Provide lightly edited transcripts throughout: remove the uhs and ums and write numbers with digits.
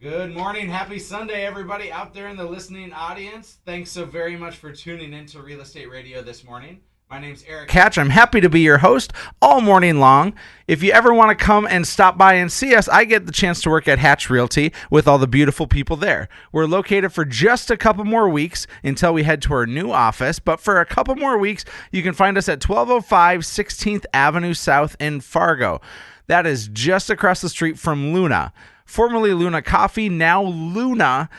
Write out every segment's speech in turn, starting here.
Good morning. Happy Sunday, everybody out there in the listening audience. Thanks so very much for tuning in to Real Estate Radio this morning. My name's Erik. Hatch. I'm happy to be your host all morning long. If you ever want to come and stop by and see us, I get the chance to work at Hatch Realty with all the beautiful people there. We're located for just a couple more weeks until we head to our new office, but for a couple more weeks, you can find us at 1205 16th Avenue South in Fargo. That is just across the street from Luna. Formerly Luna Coffee, now Luna.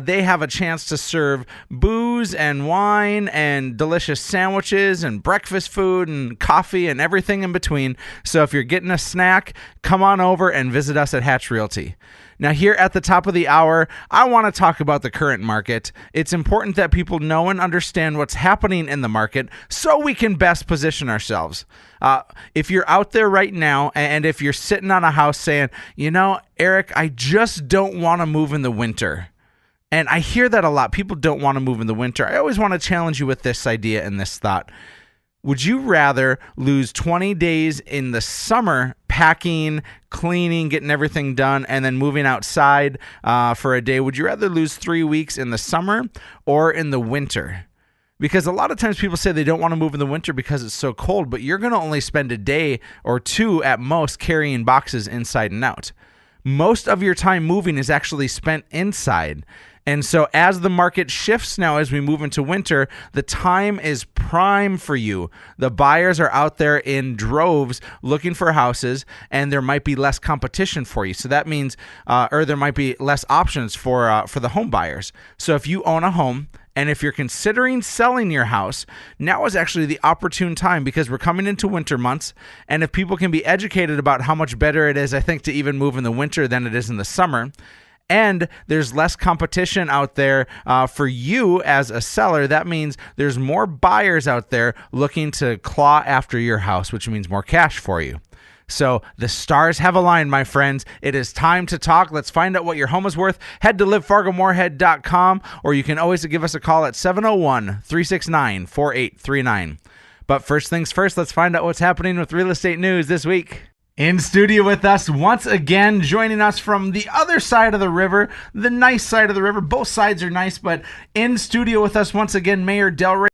They have a chance to serve booze and wine and delicious sandwiches and breakfast food and coffee and everything in between. So if you're getting a snack, come on over and visit us at Hatch Realty. Now, here at the top of the hour, I want to talk about the current market. It's important that people know and understand what's happening in the market so we can best position ourselves. If you're out there right now and if you're sitting on a house saying, you know, Erik, I just don't want to move in the winter. And I hear that a lot. People don't want to move in the winter. I always want to challenge you with this idea and this thought. Would you rather lose 20 days in the summer packing, cleaning, getting everything done, and then moving outside for a day? Would you rather lose 3 weeks in the summer or in the winter? Because a lot of times people say they don't want to move in the winter because it's so cold, but you're going to only spend a day or two at most carrying boxes inside and out. Most of your time moving is actually spent inside. And so as the market shifts now, as we move into winter, the time is prime for you. The buyers are out there in droves looking for houses, and there might be less competition for you. So that means, or there might be less options for the home buyers. So if you own a home, and if you're considering selling your house, now is actually the opportune time because we're coming into winter months. And if people can be educated about how much better it is, I think, to even move in the winter than it is in the summer, and there's less competition out there for you as a seller, that means there's more buyers out there looking to claw after your house, which means more cash for you. So the stars have aligned, my friends. It is time to talk. Let's find out what your home is worth. Head to livefargomoorhead.com, or you can always give us a call at 701-369-4839. But first things first, let's find out what's happening with real estate news this week. In studio with us once again, joining us from the other side of the river, the nice side of the river. Both sides are nice, but in studio with us once again, Mayor Del Rey,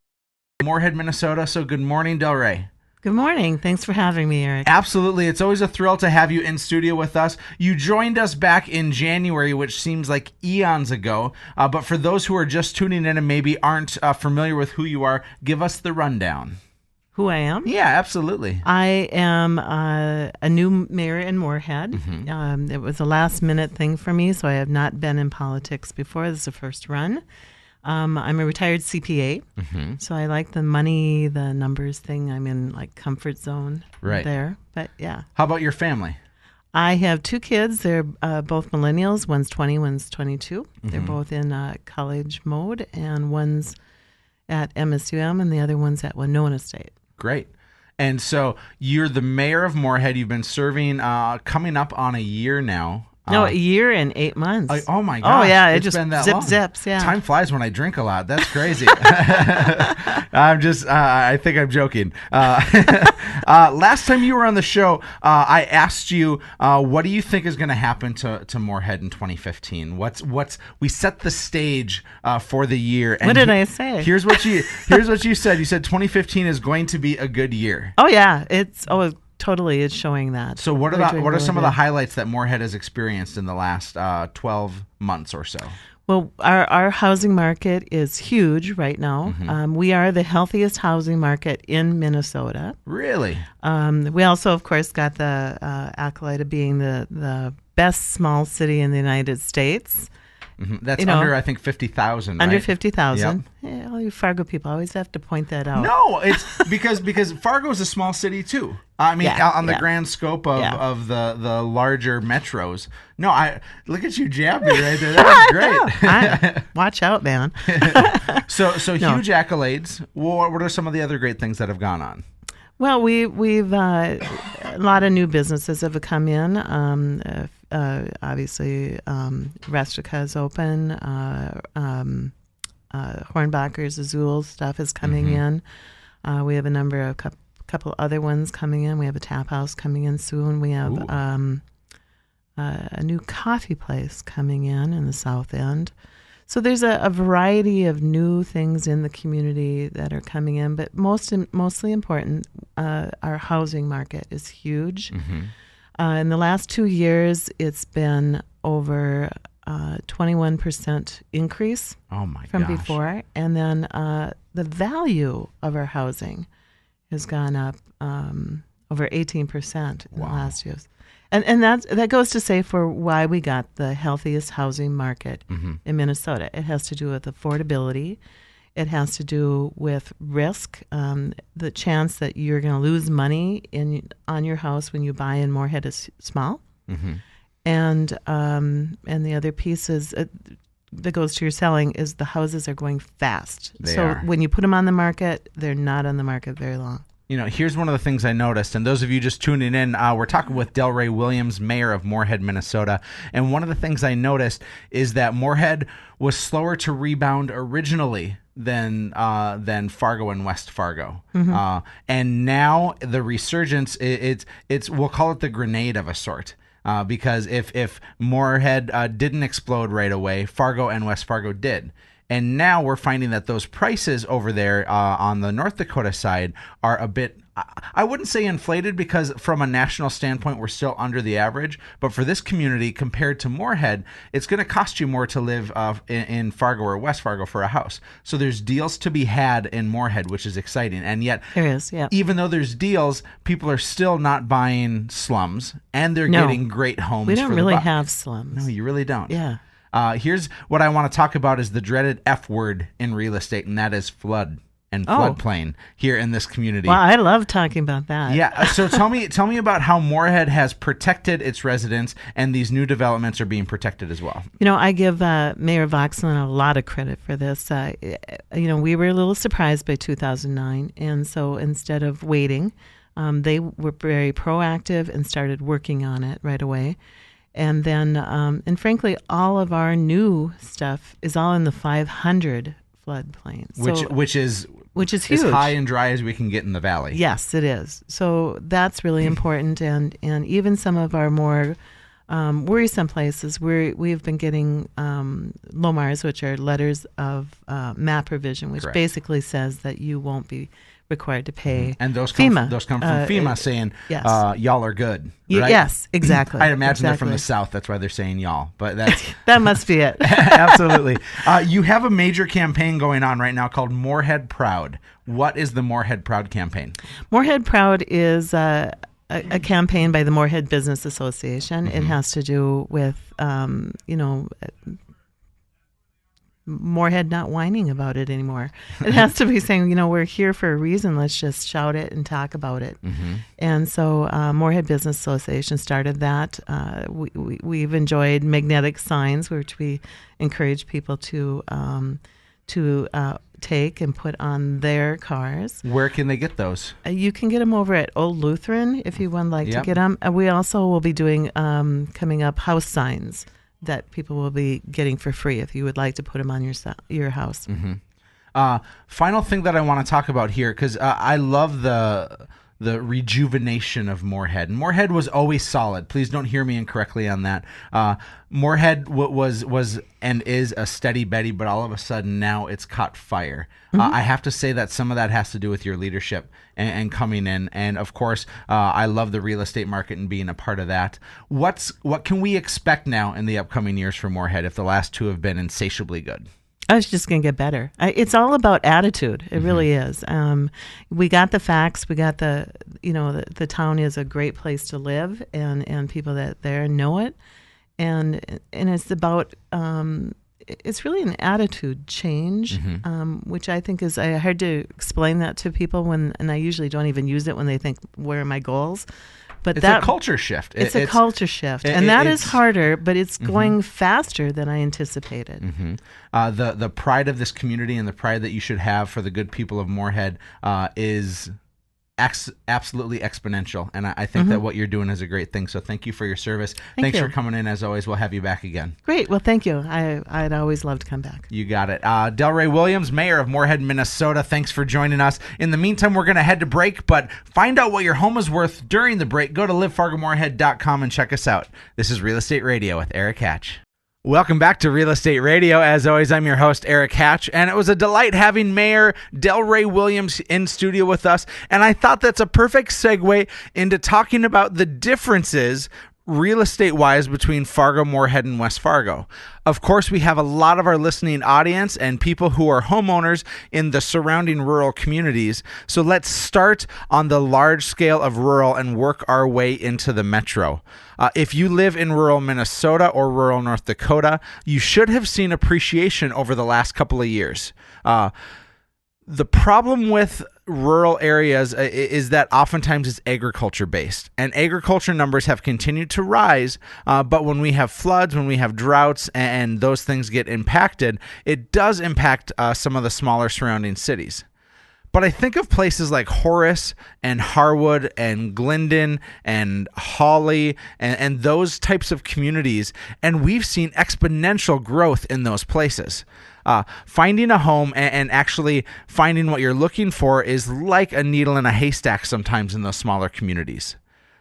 Moorhead, Minnesota. So good morning, Del Rey. Good morning. Thanks for having me, Erik. Absolutely. It's always a thrill to have you in studio with us. You joined us back in January, which seems like eons ago. But for those who are just tuning in and maybe aren't familiar with who you are, give us the rundown. Who I am? Yeah, absolutely. I am a new mayor in Moorhead. Mm-hmm. It was a last-minute thing for me, so I have not been in politics before. This is the first run. I'm a retired CPA, so I like the money, the numbers thing. I'm in like comfort zone there. But yeah. How about your family? I have two kids. They're both millennials. One's 20, one's 22. They're both in college mode, and one's at MSUM, and the other one's at Winona State. Great. And so you're the mayor of Moorhead. You've been serving coming up on a year now. No, a year and 8 months. Oh my gosh. Oh yeah, it's just been that zip long. zips. Yeah. Time flies when I drink a lot. That's crazy. I think I'm joking. Last time you were on the show, I asked you, what do you think is going to happen to Moorhead in 2015? We set the stage for the year. And what did I say? Here's what you said. You said 2015 is going to be a good year. Oh yeah, totally, it's showing that. So what are some of the highlights that Moorhead has experienced in the last 12 months or so? Well, our housing market is huge right now. We are the healthiest housing market in Minnesota. Really? We also, of course, got the accolade of being the best small city in the United States. That's under, I think, 50,000, right? Under 50,000. Yep. Yeah, all you Fargo people always have to point that out. No, it's because Fargo is a small city, too. I mean, on the grand scope of the larger metros. No, look at you jab me right there. That was great. Watch out, man. So huge accolades. What are some of the other great things that have gone on? Well, we've a lot of new businesses have come in. Obviously, Restica is open. Hornbacher's Azul stuff is coming in. We have a number of couple other ones coming in. We have a tap house coming in soon. We have a new coffee place coming in the South End. So there's a variety of new things in the community that are coming in, but mostly important, our housing market is huge. In the last 2 years, it's been over 21% increase from before. And then the value of our housing has gone up over 18% in the last years. And that goes to say for why we got the healthiest housing market in Minnesota. It has to do with affordability. It has to do with risk. The chance that you're going to lose money on your house when you buy in Moorhead is small. And the other piece is that goes to your selling is the houses are going fast. They are. When you put them on the market, they're not on the market very long. You know, here's one of the things I noticed, and those of you just tuning in, we're talking with Delray Williams, mayor of Moorhead, Minnesota, and one of the things I noticed is that Moorhead was slower to rebound originally than Fargo and West Fargo, and now the resurgence, it's we'll call it the grenade of a sort. Because if Moorhead didn't explode right away, Fargo and West Fargo did. And now we're finding that those prices over there on the North Dakota side are a bit, I wouldn't say inflated, because from a national standpoint, we're still under the average. But for this community, compared to Moorhead, it's going to cost you more to live in Fargo or West Fargo for a house. So there's deals to be had in Moorhead, which is exciting. And yet, there is, yeah. Even though there's deals, people are still not buying slums, and they're getting great homes. We don't for really the buck. have slums. No, you really don't. Yeah. Here's what I want to talk about is the dreaded F word in real estate, and that is flood and floodplain here in this community. Well, I love talking about that. Yeah. So tell me about how Moorhead has protected its residents, and these new developments are being protected as well. You know, I give Mayor Voxland a lot of credit for this. We were a little surprised by 2009, and so instead of waiting, they were very proactive and started working on it right away. And then, and frankly, all of our new stuff is all in the 500 floodplain. Which is huge. As high and dry as we can get in the valley. Yes, it is. So that's really important. And even some of our more worrisome places, we've been getting LOMARs, which are letters of map revision, which basically says that you won't be required to pay. And those come FEMA. Those come from FEMA saying, yes. Y'all are good. Right? Yes, exactly. I'd imagine they're from the South. That's why they're saying y'all. But that's that must be it. Absolutely. You have a major campaign going on right now called Moorhead Proud. What is the Moorhead Proud campaign? Moorhead Proud is a campaign by the Moorhead Business Association. It has to do with, Moorhead not whining about it anymore. It has to be saying, we're here for a reason. Let's just shout it and talk about it. And so Moorhead Business Association started that. We've enjoyed magnetic signs, which we encourage people to take and put on their cars. Where can they get those? You can get them over at Old Lutheran if you would like to get them. We also will be doing coming up house signs that people will be getting for free if you would like to put them on your house. Final thing that I want to talk about here, because I love the rejuvenation of Moorhead. Moorhead was always solid. Please don't hear me incorrectly on that. Moorhead was and is a steady Betty, but all of a sudden now it's caught fire. I have to say that some of that has to do with your leadership and coming in. And of course, I love the real estate market and being a part of that. What can we expect now in the upcoming years for Moorhead if the last two have been insatiably good? It's just going to get better. It's all about attitude. It really is. We got the facts. We got the town is a great place to live, and people that there know it. And it's about, it's really an attitude change, which I think is, I had to explain that to people and I usually don't even use it when they think, where are my goals? But it's a culture shift. It's a culture shift, and that is harder, but it's going faster than I anticipated. The pride of this community and the pride that you should have for the good people of Moorhead is absolutely exponential. And I think that what you're doing is a great thing. So thank you for your service. Thanks for coming in. As always, we'll have you back again. Great. Well, thank you. I'd always love to come back. You got it. Delray Williams, mayor of Moorhead, Minnesota. Thanks for joining us. In the meantime, we're going to head to break, but find out what your home is worth during the break. Go to livefargomoorhead.com and check us out. This is Real Estate Radio with Erik Hatch. Welcome back to Real Estate Radio. As always, I'm your host, Erik Hatch, and it was a delight having Mayor Delray Williams in studio with us, and I thought that's a perfect segue into talking about the differences real estate-wise between Fargo-Moorhead and West Fargo. Of course, we have a lot of our listening audience and people who are homeowners in the surrounding rural communities. So let's start on the large scale of rural and work our way into the metro. If you live in rural Minnesota or rural North Dakota, you should have seen appreciation over the last couple of years. The problem with rural areas is that oftentimes it's agriculture based, and agriculture numbers have continued to rise. But when we have floods, when we have droughts, and those things get impacted, it does impact some of the smaller surrounding cities. But I think of places like Horace and Harwood and Glendon and Hawley and those types of communities, and we've seen exponential growth in those places. Finding a home and actually finding what you're looking for is like a needle in a haystack sometimes in those smaller communities.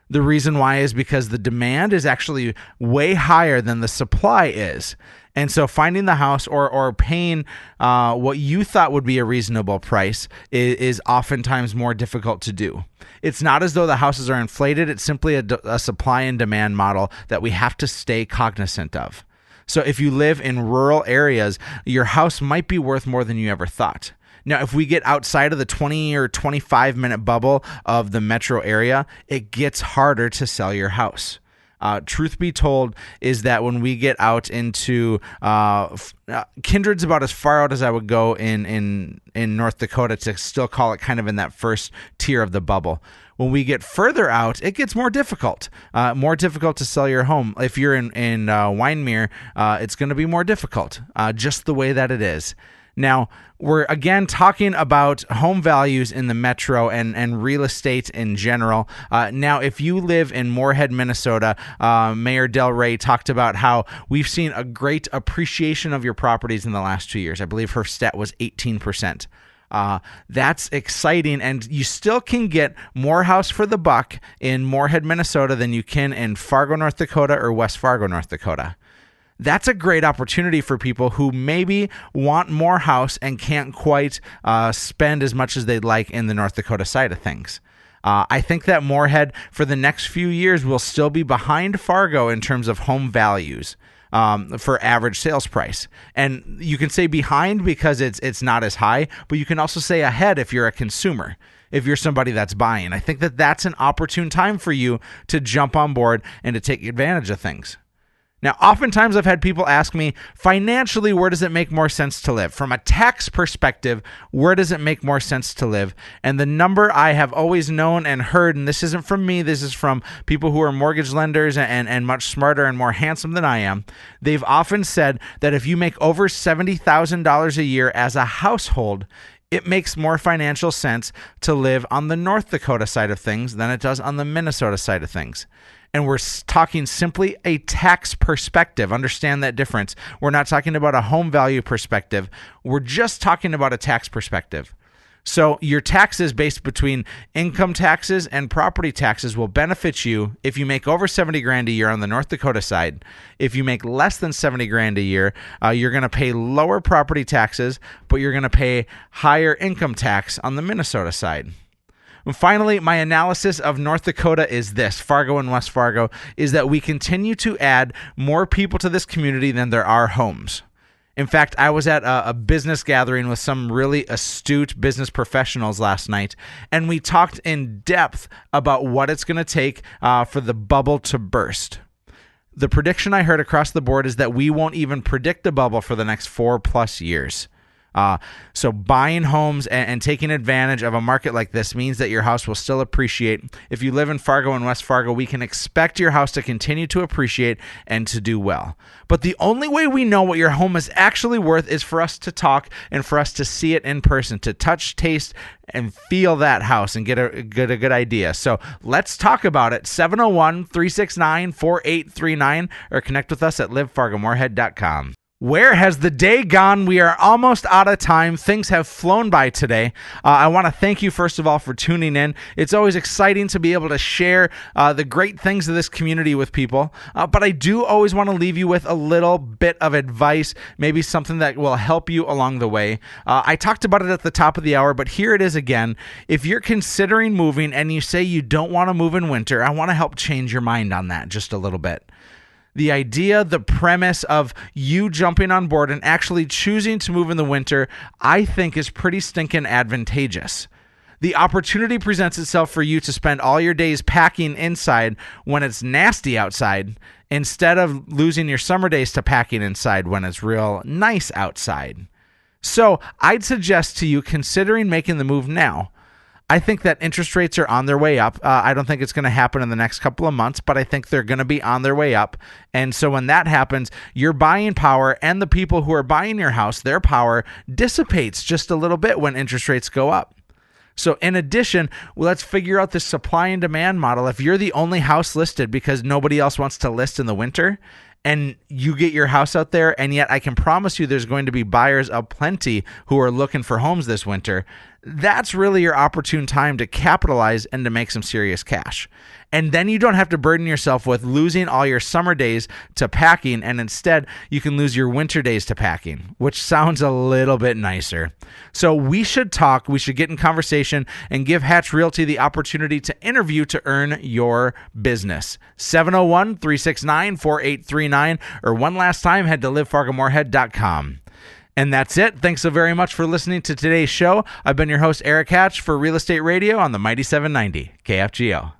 The reason why is because the demand is actually way higher than the supply is. And so finding the house or paying what you thought would be a reasonable price is oftentimes more difficult to do. It's not as though the houses are inflated. It's simply a supply and demand model that we have to stay cognizant of. So if you live in rural areas, your house might be worth more than you ever thought. Now, if we get outside of the 20 or 25-minute bubble of the metro area, it gets harder to sell your house. Truth be told is that when we get out into Kindred's about as far out as I would go in North Dakota to still call it kind of in that first tier of the bubble. When we get further out, it gets more difficult to sell your home. If you're in Wyndmere, it's going to be more difficult, just the way that it is. Now, we're again talking about home values in the metro and real estate in general. Now, if you live in Moorhead, Minnesota, Mayor Delray talked about how we've seen a great appreciation of your properties in the last 2 years. I believe her stat was 18%. That's exciting, and you still can get more house for the buck in Moorhead, Minnesota than you can in Fargo, North Dakota or West Fargo, North Dakota. That's a great opportunity for people who maybe want more house and can't quite spend as much as they'd like in the North Dakota side of things. I think that Moorhead for the next few years will still be behind Fargo in terms of home values. For average sales price. And you can say behind because it's not as high, but you can also say ahead if you're a consumer, if you're somebody that's buying. I think that that's an opportune time for you to jump on board and to take advantage of things. Now, oftentimes I've had people ask me, financially, where does it make more sense to live? From a tax perspective, where does it make more sense to live? And the number I have always known and heard, and this isn't from me, this is from people who are mortgage lenders and much smarter and more handsome than I am, they've often said that if you make over $70,000 a year as a household, it makes more financial sense to live on the North Dakota side of things than it does on the Minnesota side of things. And we're talking simply a tax perspective. Understand that difference. We're not talking about a home value perspective. We're just talking about a tax perspective. So your taxes based between income taxes and property taxes will benefit you if you make over $70,000 a year on the North Dakota side. If you make less than $70,000 a year, you're going to pay lower property taxes, but you're going to pay higher income tax on the Minnesota side. And finally, my analysis of North Dakota is this, Fargo and West Fargo, is that we continue to add more people to this community than there are homes. In fact, I was at a business gathering with some really astute business professionals last night, and we talked in depth about what it's going to take for the bubble to burst. The prediction I heard across the board is that we won't even predict the bubble for the next 4+ years. So buying homes and taking advantage of a market like this means that your house will still appreciate. If you live in Fargo and West Fargo, we can expect your house to continue to appreciate and to do well. But the only way we know what your home is actually worth is for us to talk and for us to see it in person, to touch, taste, and feel that house and get a good idea. So let's talk about it. 701-369-4839 or connect with us at livefargomoorhead.com. Where has the day gone? We are almost out of time. Things have flown by today. I want to thank you, first of all, for tuning in. It's always exciting to be able to share the great things of this community with people. But I do always want to leave you with a little bit of advice, maybe something that will help you along the way. I talked about it at the top of the hour, but here it is again. If you're considering moving and you say you don't want to move in winter, I want to help change your mind on that just a little bit. The idea, the premise of you jumping on board and actually choosing to move in the winter, I think is pretty stinking advantageous. The opportunity presents itself for you to spend all your days packing inside when it's nasty outside, instead of losing your summer days to packing inside when it's real nice outside. So I'd suggest to you considering making the move now. I think that interest rates are on their way up. I don't think it's going to happen in the next couple of months, but I think they're going to be on their way up. And so when that happens, your buying power and the people who are buying your house, their power dissipates just a little bit when interest rates go up. So in addition, let's figure out the supply and demand model. If you're the only house listed because nobody else wants to list in the winter, and you get your house out there, and yet I can promise you there's going to be buyers aplenty who are looking for homes this winter, that's really your opportune time to capitalize and to make some serious cash. And then you don't have to burden yourself with losing all your summer days to packing, and instead you can lose your winter days to packing, which sounds a little bit nicer. So we should talk, we should get in conversation and give Hatch Realty the opportunity to interview to earn your business. 701-369-4839 or one last time, head to livefargomoorhead.com. And that's it. Thanks so very much for listening to today's show. I've been your host, Erik Hatch, for Real Estate Radio on the Mighty 790 KFGO.